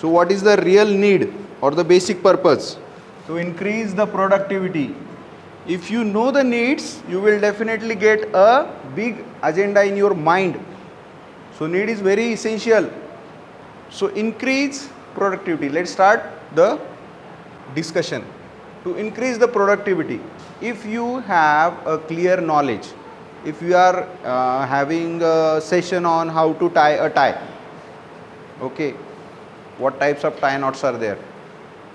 So what is the real need or the basic purpose? To increase the productivity. If you know the needs, you will definitely get a big agenda in your mind. So need is very essential. So increase productivity. Let's start the discussion. To increase the productivity, if you have a clear knowledge, if you are having a session on how to tie a tie, okay, what types of tie knots are there,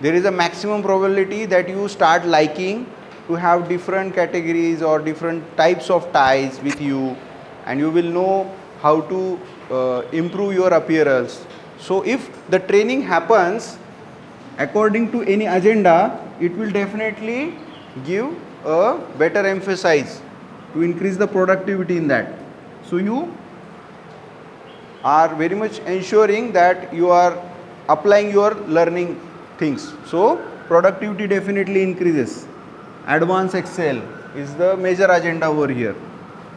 there is a maximum probability that you start liking to have different categories or different types of ties with you, and you will know how to improve your appearance. So if the training happens according to any agenda, it will definitely give a better emphasis to increase the productivity in that. So you are very much ensuring that you are applying your learning things. So productivity definitely increases. Advanced Excel is the major agenda over here.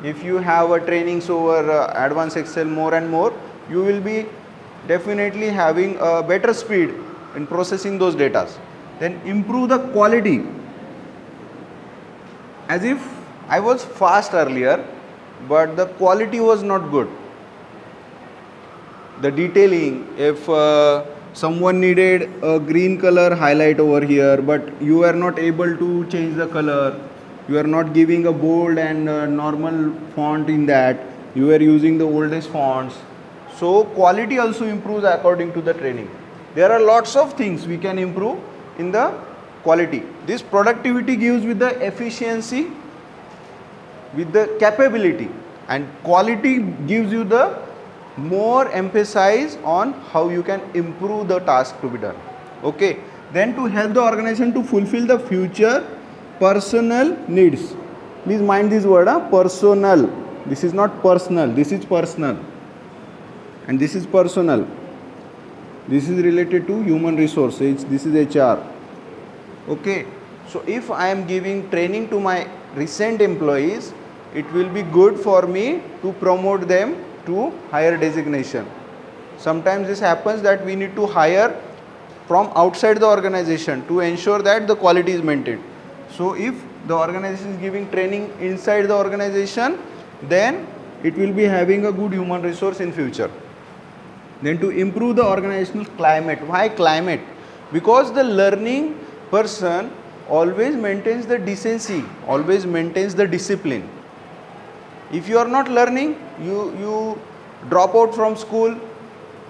If you have a trainings over Advanced Excel more and more, you will be definitely having a better speed in processing those data. Then improve the quality. As if I was fast earlier, but the quality was not good. The detailing, if someone needed a green color highlight over here, but you are not able to change the color, you are not giving a bold and normal font in that, you are using the oldest fonts. So quality also improves according to the training. There are lots of things we can improve in the quality. This productivity gives with the efficiency, with the capability, and quality gives you the more emphasis on how you can improve the task to be done. Okay, then to help the organization to fulfill the future personal needs. Please mind this word, personal. This is not personal, this is personal, and this is personal. This is related to human resources, this is HR. Okay, so if I am giving training to my recent employees, it will be good for me to promote them to higher designation. Sometimes this happens that we need to hire from outside the organization to ensure that the quality is maintained. So if the organization is giving training inside the organization, then it will be having a good human resource in future. Then to improve the organizational climate. Why climate? Because the learning person always maintains the decency, always maintains the discipline. If you are not learning, you drop out from school,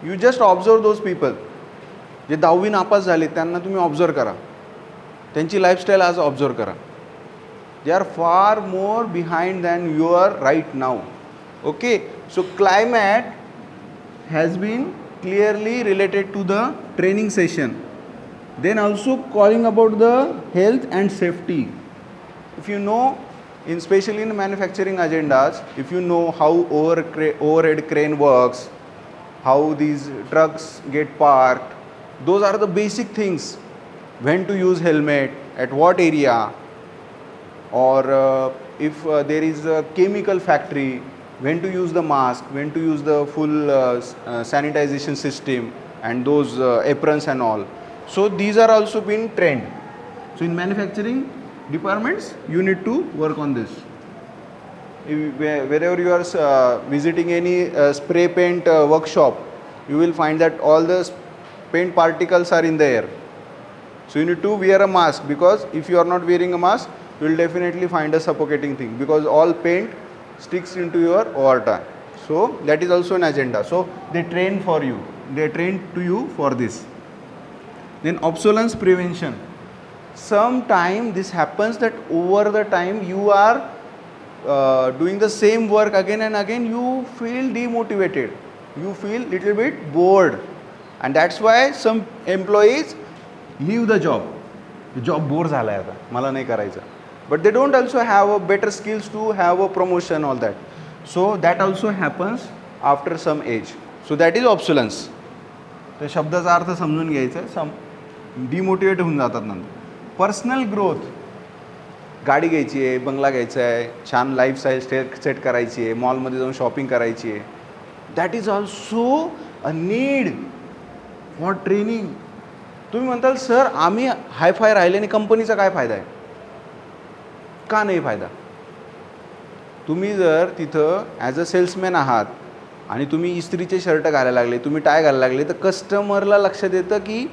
you just observe those people. जे 10वी नापास झाले त्यांना तुम्ही observe करा, त्यांची lifestyle आज observe करा. They are far more behind than you are right now. Okay, so climate has been clearly related to the training session. Then also calling about the health and safety. If you know, especially in manufacturing agendas, if you know how overhead crane works, how these trucks get parked, those are the basic things. When to use helmet, at what area, or if there is a chemical factory, when to use the mask, when to use the full sanitization system and those aprons and all. So these are also being trained. So in manufacturing departments, you need to work on this. Wherever you are visiting any spray paint workshop, you will find that all the paint particles are in the air. So you need to wear a mask, because if you are not wearing a mask, you will definitely find a suffocating thing, because all paint sticks into your aorta. So that is also an agenda. So they train for you, they train to you for this. Then obsolescence prevention. Sometime this happens that over the time you are doing the same work again and again, you feel demotivated, you feel little bit bored, and that's why some employees leave the job. The job bore झाला आता, मला नाही करायचं. But they don't also have a better skills to have a promotion, all that. So that also happens after some age. So that is obsolescence. त्या शब्दाचा अर्थ समजून घ्यायचा, सम demotivate होऊन जातात नंतर. पर्सनल ग्रोथ, गाडी घ्यायची आहे, बंगला घ्यायचा आहे, छान लाईफस्टाईल सेट करायची आहे, मॉलमध्ये जाऊन शॉपिंग करायची आहे. That is also a need what training. तुम्ही म्हणताल सर आम्ही हायफाय राहिल्याने कंपनीचा काय फायदा आहे. का नाही फायदा. तुम्ही जर तिथं ॲज अ सेल्समॅन आहात आणि तुम्ही इस्त्रीचे शर्ट घालायला लागले, तुम्ही टाय घालायला लागले, तर कस्टमरला लक्षात येतं की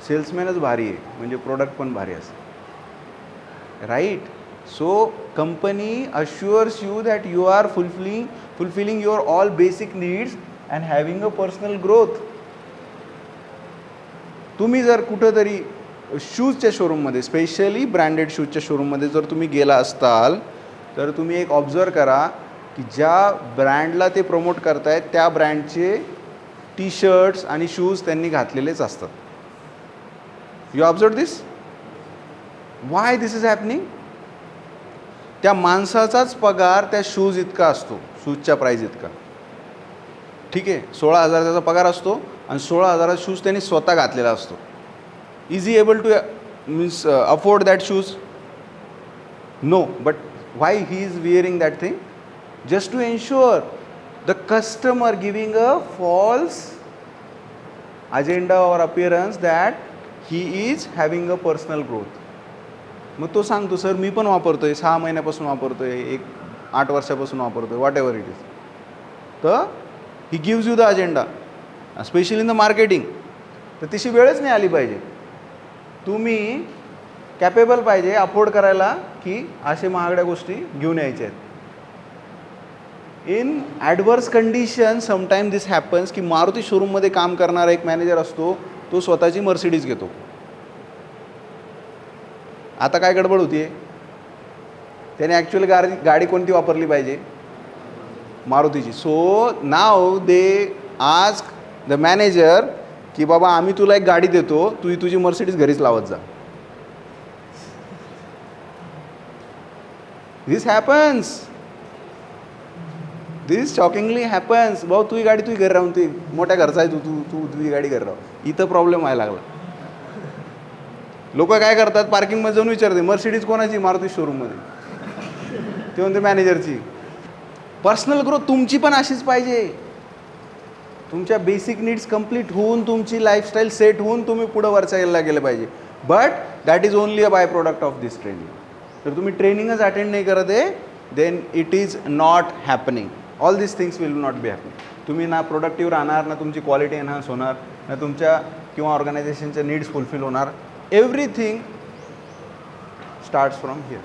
सेल्समॅनच भारी आहे, म्हणजे प्रोडक्ट पण भारी असतं, right. So company assures you that you are fulfilling your all basic needs and having a personal growth. तुम्ही जर कुठंतरी शूजच्या शोरूममध्ये, स्पेशली ब्रँडेड शूजच्या शोरूममध्ये जर तुम्ही गेला असताल, तर तुम्ही एक ऑब्झर्व करा की ज्या ब्रँडला ते प्रमोट करतायत त्या ब्रँडचे टी शर्ट्स आणि शूज त्यांनी घातलेलेच असतात. You observe this. Why this is happening. त्या माणसाचाच पगार त्या शूज इतका असतो, शूजच्या प्राईज इतका. ठीक आहे, 16,000 त्याचा पगार असतो आणि 16,000 शूज त्यांनी स्वतः घातलेला असतो. Is he able to means afford that shoes. No. But why he is wearing that thing. Just to ensure the customer giving a false agenda और appearance that he is having a personal growth. मग तो सांगतो sir मी पण वापरतोय, 6 महिन्यापासून वापरतोय, 8 वर्षापासून वापरतोय, वॉट एव्हर इट इज. तर he gives you the agenda, specially in the marketing. तर तशी वेळच नाही आली पाहिजे. तुम्ही कॅपेबल पाहिजे अफोर्ड करायला की असे महागड्या गोष्टी घेऊन यायच्या आहेत. In adverse condition sometime this happens की मारुती शोरूममध्ये काम करणारा एक मॅनेजर असतो, तो स्वतःची मर्सिडीज घेतो. आता काय गडबड होती आहे. त्याने ॲक्च्युअली गाडी कोणती वापरली पाहिजे, मारुतीची. सो नाव दे आस्क द मॅनेजर की बाबा आम्ही तुला एक गाडी देतो, तू तुझी मर्सिडीज घरीच लावत जा. This happens. This shockingly happens. भाऊ तुझी गाडी तुझी घरी राहून, तू मोठ्या घरचा आहे, तू तुझी गाडी घरी राहू. इथं प्रॉब्लेम व्हायला लागला. लोक काय करतात, पार्किंगमध्ये जाऊन विचारते मर्सिडीज कोणाची, मारुती शोरूममध्ये. ते म्हणते मॅनेजरची. पर्सनल ग्रोथ तुमची पण अशीच पाहिजे. तुमच्या बेसिक नीड्स कंप्लीट होऊन, तुमची लाईफस्टाईल सेट होऊन तुम्ही पुढं वरच्या गेलं पाहिजे. But that is only a by product of this training. तर तुम्ही ट्रेनिंगच अटेंड नाही करत आहे, then it is not happening. All this things will not be happening. तुम्ही ना प्रोडक्टिव्ह राहणार, ना तुमची क्वालिटी एनहान्स होणार, ना तुमच्या किंवा ऑर्गनायझेशनच्या नीड्स फुलफिल होणार. Everything starts from here.